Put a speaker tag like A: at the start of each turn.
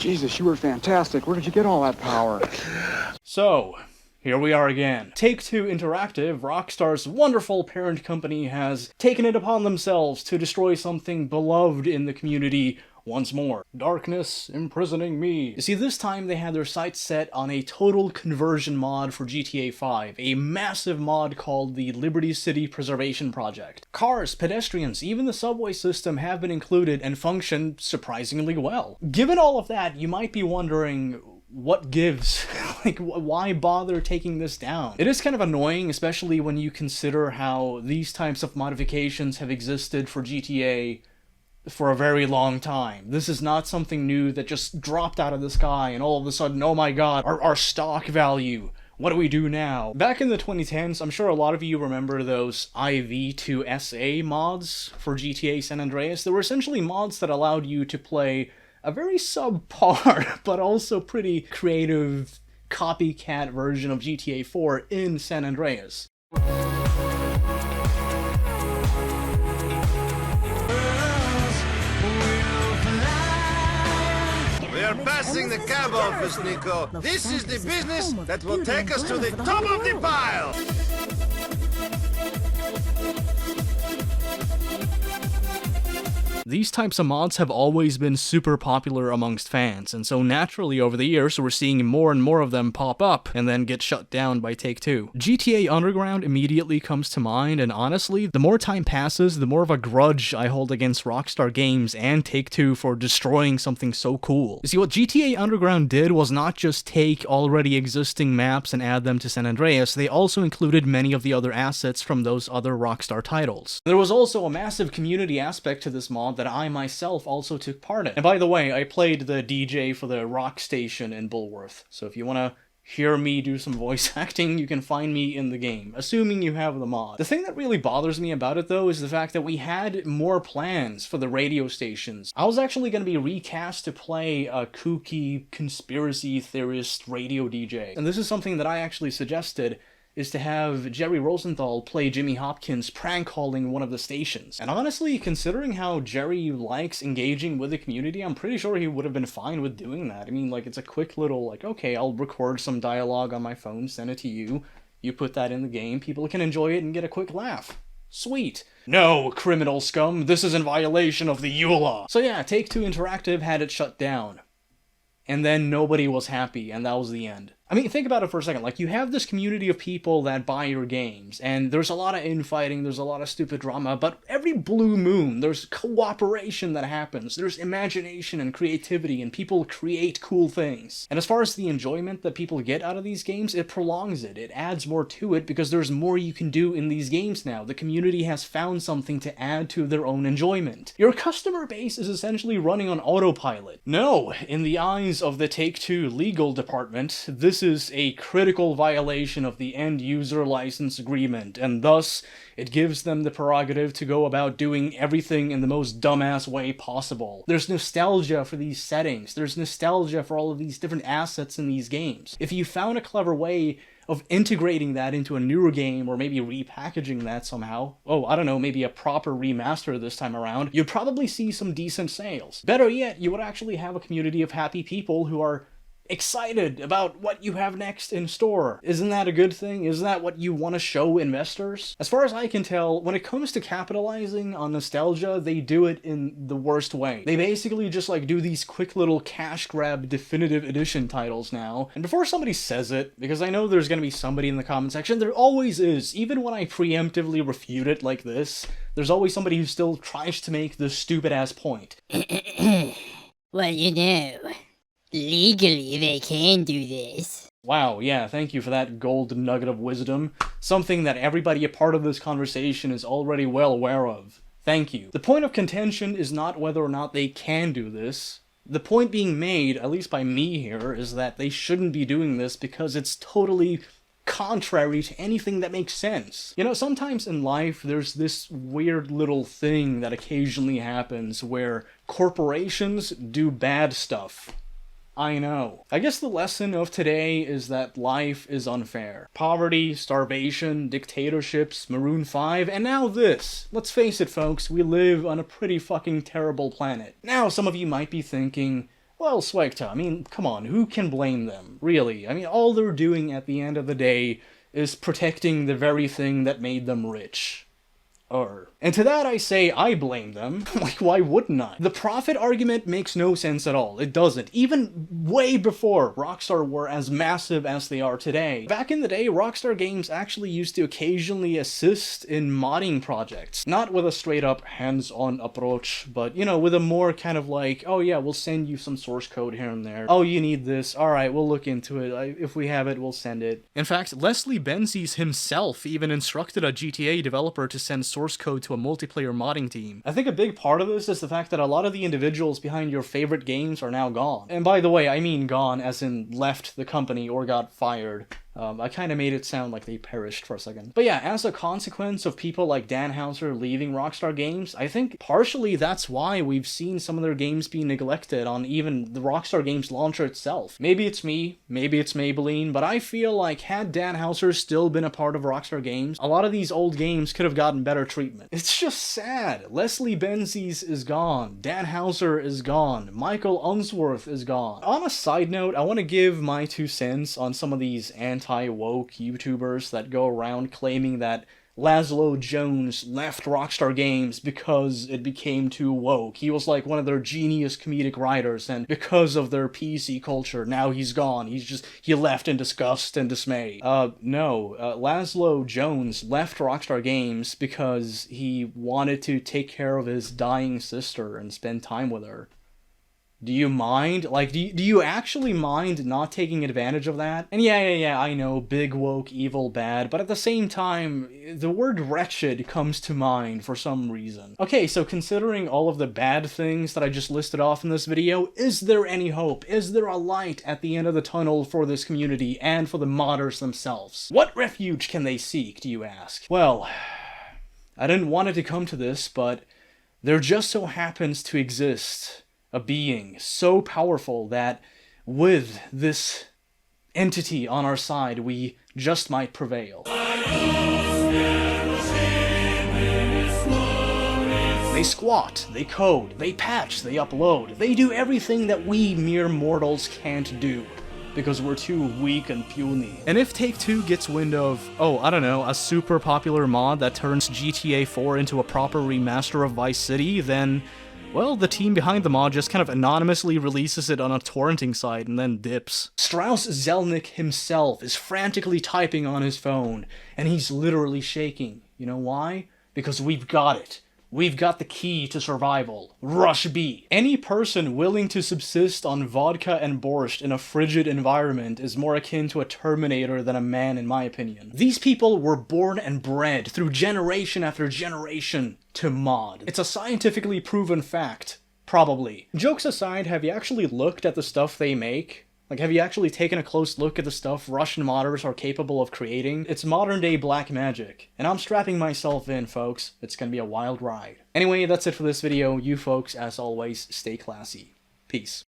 A: Jesus, you were fantastic. Where did you get all that power?
B: So, here we are again. Take-Two Interactive, Rockstar's wonderful parent company, has taken it upon themselves to destroy something beloved in the community once more. Darkness imprisoning me. You see, this time they had their sights set on a total conversion mod for GTA 5, a massive mod called the Liberty City Preservation Project. Cars, pedestrians, even the subway system have been included and function surprisingly well. Given all of that, you might be wondering, what gives? Like, why bother taking this down? It is kind of annoying, especially when you consider how these types of modifications have existed for GTA for a very long time. This is not something new that just dropped out of the sky and all of a sudden, oh my god, our stock value. What do we do now? Back in the 2010s, I'm sure a lot of you remember those IV2SA mods for GTA San Andreas. They were essentially mods that allowed you to play a very subpar, but also pretty creative copycat version of GTA 4 in San Andreas.
C: We're passing the cab office, Niko. This is the business that will take us to the top of the pile.
B: These types of mods have always been super popular amongst fans, and so naturally over the years we're seeing more and more of them pop up and then get shut down by Take-Two. GTA Underground immediately comes to mind, and honestly, the more time passes, the more of a grudge I hold against Rockstar Games and Take-Two for destroying something so cool. You see, what GTA Underground did was not just take already existing maps and add them to San Andreas, they also included many of the other assets from those other Rockstar titles. There was also a massive community aspect to this mod that I myself also took part in. And by the way, I played the DJ for the rock station in Bullworth, so if you want to hear me do some voice acting, you can find me in the game, assuming you have the mod. The thing that really bothers me about it, though, is the fact that we had more plans for the radio stations. I was actually going to be recast to play a kooky conspiracy theorist radio DJ, and this is something that I actually suggested, is to have Gerry Rosenthal play Jimmy Hopkins prank calling one of the stations. And honestly, considering how Gerry likes engaging with the community, I'm pretty sure he would have been fine with doing that. I mean, like, it's a quick little, like, okay, I'll record some dialogue on my phone, send it to you, you put that in the game, people can enjoy it and get a quick laugh. Sweet. No, criminal scum, this is in violation of the EULA. So yeah, Take-Two Interactive had it shut down. And then nobody was happy, and that was the end. I mean, think about it for a second. Like, you have this community of people that buy your games, and there's a lot of infighting, there's a lot of stupid drama, but every blue moon, there's cooperation that happens, there's imagination and creativity, and people create cool things. And as far as the enjoyment that people get out of these games, it prolongs it. It adds more to it, because there's more you can do in these games now. The community has found something to add to their own enjoyment. Your customer base is essentially running on autopilot. No, in the eyes of the Take-Two legal department, this is a critical violation of the end-user license agreement, and thus, it gives them the prerogative to go about doing everything in the most dumbass way possible. There's nostalgia for these settings, there's nostalgia for all of these different assets in these games. If you found a clever way of integrating that into a newer game, or maybe repackaging that somehow, oh, I don't know, maybe a proper remaster this time around, you'd probably see some decent sales. Better yet, you would actually have a community of happy people who are excited about what you have next in store. Isn't that a good thing? Isn't that what you want to show investors? As far as I can tell, when it comes to capitalizing on nostalgia, they do it in the worst way. They basically just like do these quick little cash grab definitive edition titles now. And before somebody says it, because I know there's gonna be somebody in the comment section, there always is, even when I preemptively refute it like this, there's always somebody who still tries to make this stupid ass point.
D: Well, you know, legally, they can do this.
B: Wow, yeah, thank you for that gold nugget of wisdom. Something that everybody a part of this conversation is already well aware of. Thank you. The point of contention is not whether or not they can do this. The point being made, at least by me here, is that they shouldn't be doing this because it's totally contrary to anything that makes sense. You know, sometimes in life, there's this weird little thing that occasionally happens where corporations do bad stuff. I know. I guess the lesson of today is that life is unfair. Poverty, starvation, dictatorships, Maroon 5, and now this. Let's face it, folks, we live on a pretty fucking terrible planet. Now, some of you might be thinking, Well, SWEGTA, I mean, come on, who can blame them? Really, I mean, all they're doing at the end of the day is protecting the very thing that made them rich. And to that I say, I blame them. Like, why wouldn't I? The profit argument makes no sense at all. It doesn't. Even way before Rockstar were as massive as they are today. Back in the day, Rockstar Games actually used to occasionally assist in modding projects. Not with a straight up hands-on approach, but, you know, with a more kind of like, oh yeah, we'll send you some source code here and there. Oh, you need this. Alright, we'll look into it. If we have it, we'll send it. In fact, Benzies himself even instructed a GTA developer to send source code to a multiplayer modding team. I think a big part of this is the fact that a lot of the individuals behind your favorite games are now gone. And by the way, I mean gone as in left the company or got fired. I kind of made it sound like they perished for a second. But yeah, as a consequence of people like Dan Houser leaving Rockstar Games, I think partially that's why we've seen some of their games be neglected on even the Rockstar Games launcher itself. Maybe it's me, maybe it's Maybelline, but I feel like had Dan Houser still been a part of Rockstar Games, a lot of these old games could have gotten better treatment. It's just sad. Benzies is gone. Dan Houser is gone. Michael Unsworth is gone. On a side note, I want to give my 2 cents on some of these anti-woke YouTubers that go around claiming that Lazlow Jones left Rockstar Games because it became too woke. He was like one of their genius comedic writers, and because of their PC culture, now he's gone. He left in disgust and dismay. No. Lazlow Jones left Rockstar Games because he wanted to take care of his dying sister and spend time with her. Do you mind? Like, do you actually mind not taking advantage of that? And yeah, I know, big, woke, evil, bad, but at the same time, the word wretched comes to mind for some reason. Okay, so considering all of the bad things that I just listed off in this video, is there any hope? Is there a light at the end of the tunnel for this community and for the modders themselves? What refuge can they seek, do you ask? Well, I didn't want it to come to this, but there just so happens to exist a being so powerful that with this entity on our side, we just might prevail. They squat, they code, they patch, they upload, they do everything that we mere mortals can't do, because we're too weak and puny. And if Take-Two gets wind of, oh, I don't know, a super popular mod that turns GTA 4 into a proper remaster of Vice City, then, well, the team behind the mod just kind of anonymously releases it on a torrenting site and then dips. Strauss Zelnick himself is frantically typing on his phone, and he's literally shaking. You know why? Because we've got it. We've got the key to survival. Rush B. Any person willing to subsist on vodka and borscht in a frigid environment is more akin to a Terminator than a man, in my opinion. These people were born and bred through generation after generation to mod. It's a scientifically proven fact. Probably. Jokes aside, have you actually looked at the stuff they make? Like, have you actually taken a close look at the stuff Russian modders are capable of creating? It's modern-day black magic, and I'm strapping myself in, folks. It's gonna be a wild ride. Anyway, that's it for this video. You folks, as always, stay classy. Peace.